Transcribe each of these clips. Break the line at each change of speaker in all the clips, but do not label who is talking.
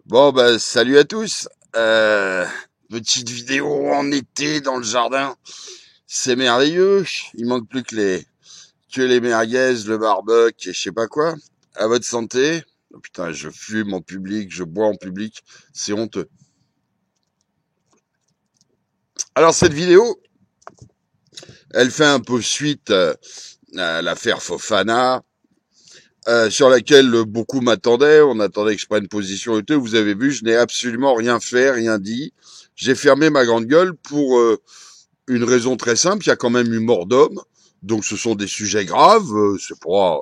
Bon, bah, salut à tous. Petite vidéo en été dans le jardin. C'est merveilleux. Il manque plus que les merguez, le barbecue et je sais pas quoi. À votre santé. Oh, putain, je fume en public, je bois en public. C'est honteux. Alors, cette vidéo, elle fait un peu suite à l'affaire Fofana, sur laquelle beaucoup m'attendaient. On attendait que je prenne position et tout. Vous avez vu, je n'ai absolument rien fait, rien dit. J'ai fermé ma grande gueule pour une raison très simple. Il y a quand même eu mort d'homme. Donc ce sont des sujets graves. C'est pas,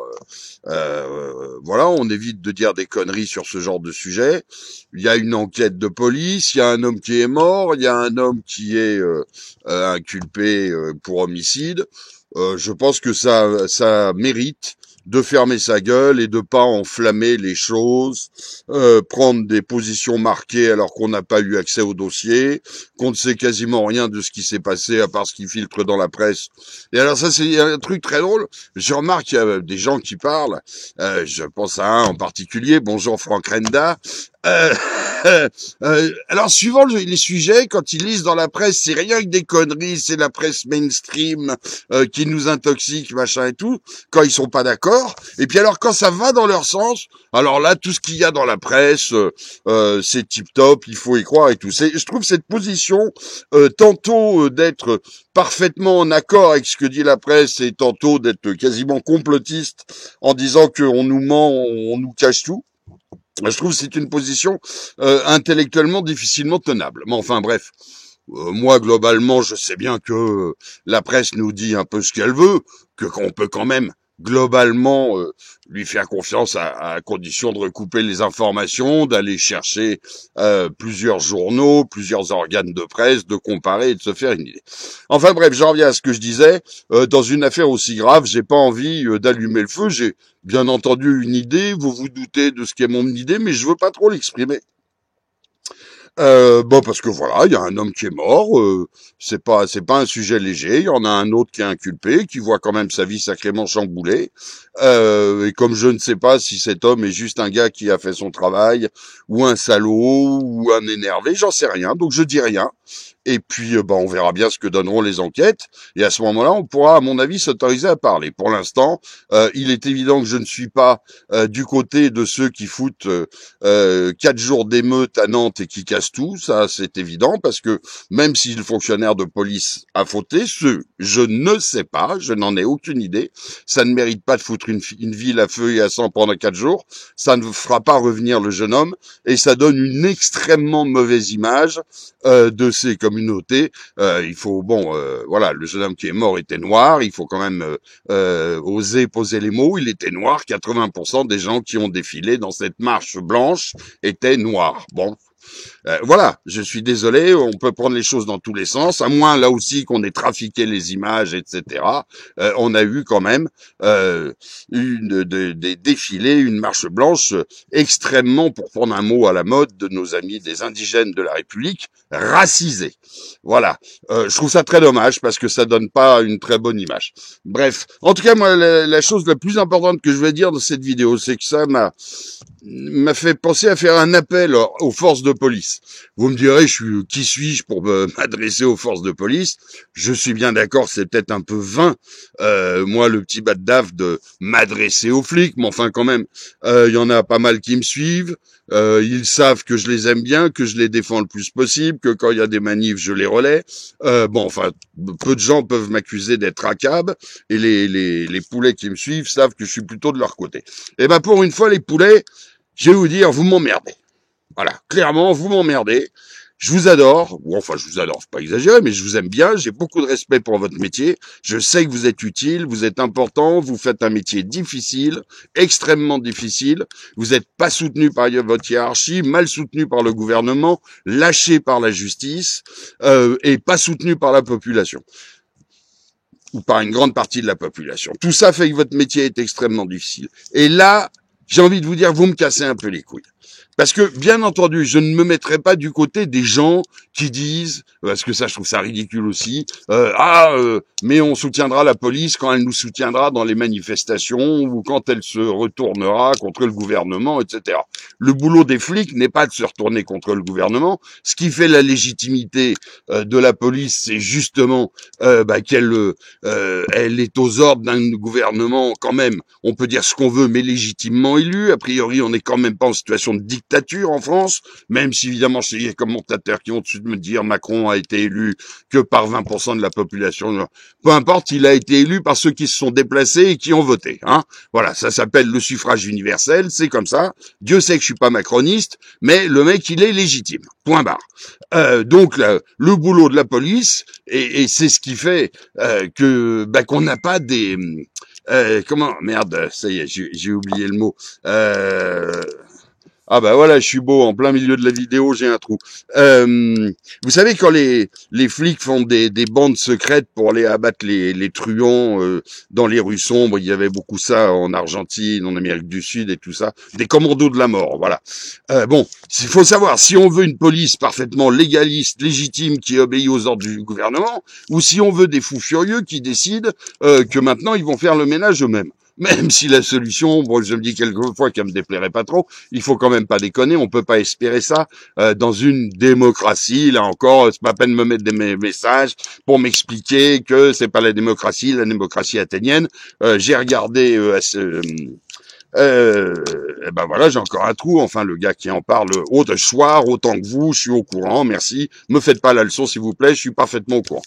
voilà, on évite de dire des conneries sur ce genre de sujet. Il y a une enquête de police. Il y a un homme qui est mort. Il y a un homme qui est inculpé pour homicide. Je pense que ça mérite de fermer sa gueule et de pas enflammer les choses, prendre des positions marquées alors qu'on n'a pas eu accès au dossier, qu'on ne sait quasiment rien de ce qui s'est passé à part ce qui filtre dans la presse. Et alors ça, c'est un truc très drôle. Je remarque qu'il y a des gens qui parlent. Je pense à un en particulier. Bonjour Franck Renda. Euh, alors, suivant les sujets, quand ils lisent dans la presse, c'est rien que des conneries, c'est la presse mainstream qui nous intoxique, machin et tout, quand ils sont pas d'accord. Et puis alors, quand ça va dans leur sens, alors là, tout ce qu'il y a dans la presse, c'est tip-top, il faut y croire et tout. Je trouve cette position, tantôt d'être parfaitement en accord avec ce que dit la presse et tantôt d'être quasiment complotiste en disant qu'on nous ment, on nous cache tout. Je trouve que c'est une position intellectuellement difficilement tenable. Mais enfin bref, moi globalement, je sais bien que la presse nous dit un peu ce qu'elle veut, que qu'on peut quand même globalement lui faire confiance à condition de recouper les informations, d'aller chercher plusieurs journaux, plusieurs organes de presse, de comparer et de se faire une idée. Enfin bref, j'en reviens à ce que je disais. Dans une affaire aussi grave, j'ai pas envie d'allumer le feu. J'ai bien entendu une idée, vous vous doutez de ce qu'est mon idée, mais je veux pas trop l'exprimer. Bon, parce que voilà, il y a un homme qui est mort, c'est pas un sujet léger. Il y en a un autre qui est inculpé, qui voit quand même sa vie sacrément chamboulée. Et comme je ne sais pas si cet homme est juste un gars qui a fait son travail, ou un salaud, ou un énervé, j'en sais rien. Donc je dis rien. Et puis, on verra bien ce que donneront les enquêtes. Et à ce moment-là, on pourra, à mon avis, s'autoriser à parler. Pour l'instant, il est évident que je ne suis pas du côté de ceux qui foutent 4 jours d'émeute à Nantes et qui cassent tout. Ça, c'est évident, parce que même si le fonctionnaire de police a fauté, je ne sais pas, je n'en ai aucune idée. Ça ne mérite pas de foutre une ville à feu et à sang pendant 4 jours. Ça ne fera pas revenir le jeune homme. Et ça donne une extrêmement mauvaise image de ces communautés. Il faut, voilà, le jeune homme qui est mort était noir, il faut quand même oser poser les mots, il était noir, 80% des gens qui ont défilé dans cette marche blanche étaient noirs. Bon, voilà, je suis désolé, on peut prendre les choses dans tous les sens, à moins là aussi qu'on ait trafiqué les images, etc. On a eu quand même des défilés, une marche blanche extrêmement, pour prendre un mot à la mode, de nos amis des indigènes de la République, racisés. Voilà, je trouve ça très dommage parce que ça donne pas une très bonne image. Bref, en tout cas, moi, la chose la plus importante que je vais dire dans cette vidéo, c'est que ça m'a fait penser à faire un appel aux forces de police. Vous me direz, qui suis-je pour m'adresser aux forces de police? Je suis bien d'accord, c'est peut-être un peu vain, moi, le petit bat de daf, de m'adresser aux flics, mais enfin, quand même, il y en a pas mal qui me suivent. Ils savent que je les aime bien, que je les défends le plus possible, que quand il y a des manifs, je les relais. Enfin, peu de gens peuvent m'accuser d'être à cab, et les poulets qui me suivent savent que je suis plutôt de leur côté. Et ben, pour une fois, les poulets, je vais vous dire, vous m'emmerdez. Voilà, clairement, vous m'emmerdez. Je vous adore, ou enfin je vous adore, faut pas exagérer, mais je vous aime bien, j'ai beaucoup de respect pour votre métier, je sais que vous êtes utile, vous êtes important, vous faites un métier difficile, extrêmement difficile, vous n'êtes pas soutenu par votre hiérarchie, mal soutenu par le gouvernement, lâché par la justice, et pas soutenu par la population, ou par une grande partie de la population. Tout ça fait que votre métier est extrêmement difficile. Et là, j'ai envie de vous dire, vous me cassez un peu les couilles. Parce que, bien entendu, je ne me mettrai pas du côté des gens qui disent, parce que ça, je trouve ça ridicule aussi, mais on soutiendra la police quand elle nous soutiendra dans les manifestations ou quand elle se retournera contre le gouvernement, etc. Le boulot des flics n'est pas de se retourner contre le gouvernement. Ce qui fait la légitimité de la police, c'est justement qu'elle elle est aux ordres d'un gouvernement quand même. On peut dire ce qu'on veut, mais légitimement élu. A priori, on n'est quand même pas en situation de dictature en France, même si évidemment, il y a commentateurs qui vont tout de suite me dire Macron a été élu que par 20% de la population. Peu importe, il a été élu par ceux qui se sont déplacés et qui ont voté. Hein. Voilà, ça s'appelle le suffrage universel, c'est comme ça. Dieu sait que je suis pas macroniste, mais le mec, il est légitime. Point barre. Donc, le boulot de la police, et c'est ce qui fait que qu'on n'a pas des... Merde, ça y est, j'ai oublié le mot. Ah bah voilà, je suis beau, en plein milieu de la vidéo, j'ai un trou. Vous savez, quand les flics font des bandes secrètes pour aller abattre les truands dans les rues sombres, il y avait beaucoup ça en Argentine, en Amérique du Sud et tout ça, des commandos de la mort, voilà. Bon, il faut savoir, si on veut une police parfaitement légaliste, légitime, qui obéit aux ordres du gouvernement, ou si on veut des fous furieux qui décident que maintenant ils vont faire le ménage eux-mêmes. Même si la solution, bon, je me dis quelquefois qu'elle me déplairait pas trop, il faut quand même pas déconner, on peut pas espérer ça dans une démocratie. Là encore, c'est pas la peine de me mettre des messages pour m'expliquer que c'est pas la démocratie athénienne. J'ai regardé voilà, j'ai encore un trou. Enfin, le gars qui en parle autre soir, autant que vous, je suis au courant, merci. Me faites pas la leçon, s'il vous plaît, je suis parfaitement au courant.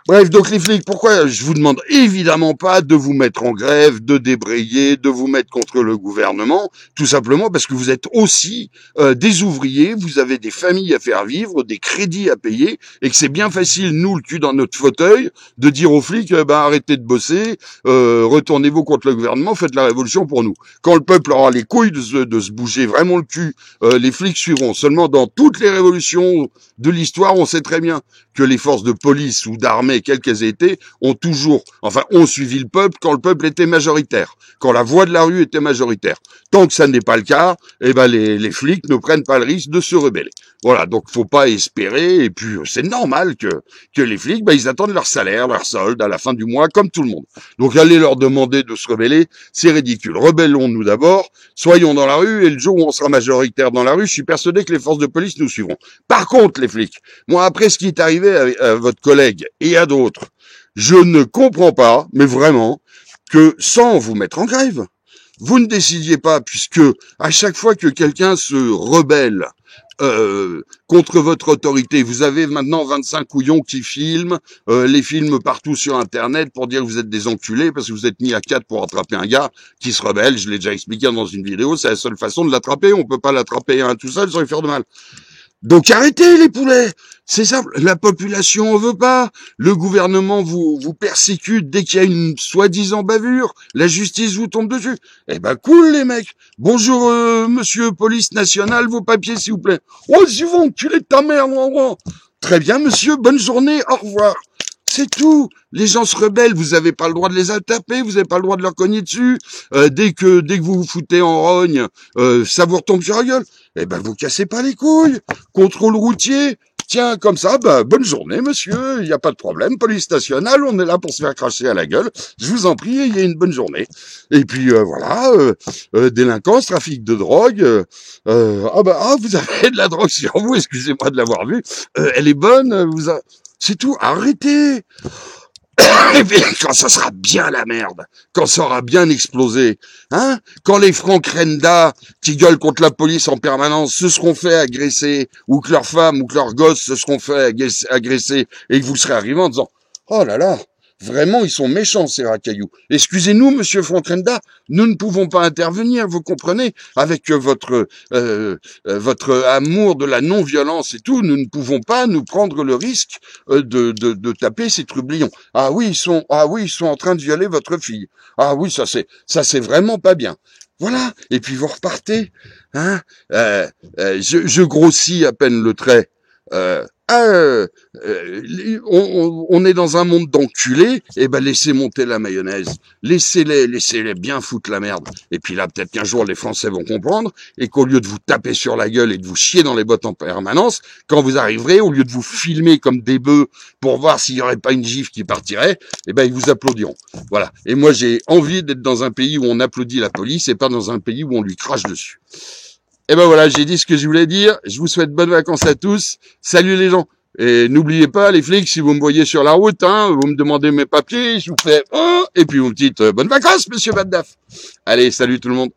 Bref, donc les flics, pourquoi je vous demande évidemment pas de vous mettre en grève, de débrayer, de vous mettre contre le gouvernement, tout simplement parce que vous êtes aussi des ouvriers, vous avez des familles à faire vivre, des crédits à payer, et que c'est bien facile, nous, le cul dans notre fauteuil, de dire aux flics, arrêtez de bosser, retournez-vous contre le gouvernement, faites la révolution pour nous. Quand le peuple aura les couilles de se bouger vraiment le cul, les flics suivront. Seulement dans toutes les révolutions de l'histoire, on sait très bien que les forces de police ou d'armée, quelles qu'elles aient été, ont suivi le peuple quand le peuple était majoritaire, quand la voix de la rue était majoritaire. Tant que ça n'est pas le cas, les flics ne prennent pas le risque de se rebeller. Voilà, donc faut pas espérer, et puis c'est normal que les flics, ils attendent leur salaire, leur solde à la fin du mois, comme tout le monde. Donc aller leur demander de se rebeller, c'est ridicule. Rebellons-nous d'abord, soyons dans la rue, et le jour où on sera majoritaire dans la rue, je suis persuadé que les forces de police nous suivront. Par contre, les flics, moi après ce qui est arrivé à votre collègue et à d'autres, je ne comprends pas, mais vraiment, que sans vous mettre en grève, vous ne décidiez pas, puisque à chaque fois que quelqu'un se rebelle contre votre autorité, vous avez maintenant 25 couillons qui filment, les films partout sur Internet pour dire que vous êtes des enculés parce que vous êtes mis à 4 pour attraper un gars qui se rebelle. Je l'ai déjà expliqué dans une vidéo, c'est la seule façon de l'attraper. On peut pas l'attraper tout seul sans lui faire de mal. Donc arrêtez les poulets, c'est simple, la population en veut pas, le gouvernement vous persécute dès qu'il y a une soi-disant bavure, la justice vous tombe dessus. Eh ben cool les mecs, bonjour monsieur police nationale, vos papiers s'il vous plaît. Oh si vous enculez de ta mère, très bien monsieur, bonne journée, au revoir. C'est tout. Les gens se rebellent, vous n'avez pas le droit de les taper, vous n'avez pas le droit de leur cogner dessus. Dès que vous vous foutez en rogne, ça vous retombe sur la gueule. Eh ben, vous cassez pas les couilles. Contrôle routier. Tiens, comme ça, bonne journée, monsieur. Il n'y a pas de problème. Police nationale, on est là pour se faire cracher à la gueule. Je vous en prie, ayez une bonne journée. Et puis, voilà, délinquance, trafic de drogue. Vous avez de la drogue sur vous, excusez-moi de l'avoir vu. Elle est bonne, c'est tout, arrêtez. Et puis, quand ça sera bien la merde, quand ça aura bien explosé, quand les Franck Renda, qui gueulent contre la police en permanence, se seront fait agresser, ou que leurs femmes ou que leurs gosses se seront fait agresser, et que vous serez arrivé en disant, oh là là, vraiment, ils sont méchants, ces racailloux. Excusez-nous, monsieur Fontrenda, nous ne pouvons pas intervenir, vous comprenez, avec votre amour de la non-violence et tout, nous ne pouvons pas nous prendre le risque de taper ces trublions. Ah oui, ils sont en train de violer votre fille. Ah oui, ça c'est vraiment pas bien. Voilà. Et puis vous repartez, je grossis à peine le trait. on est dans un monde d'enculés, et ben laissez monter la mayonnaise, laissez-les bien foutre la merde. Et puis là, peut-être qu'un jour les Français vont comprendre, et qu'au lieu de vous taper sur la gueule et de vous chier dans les bottes en permanence, quand vous arriverez, au lieu de vous filmer comme des bœufs pour voir s'il y aurait pas une gifle qui partirait, et ben ils vous applaudiront. Voilà. Et moi, j'ai envie d'être dans un pays où on applaudit la police, et pas dans un pays où on lui crache dessus. Et ben voilà, j'ai dit ce que je voulais dire. Je vous souhaite bonnes vacances à tous. Salut les gens. Et n'oubliez pas, les flics, si vous me voyez sur la route, vous me demandez mes papiers, je vous fais oh, et puis vous me dites bonnes vacances, monsieur Baddaf. Allez, salut tout le monde.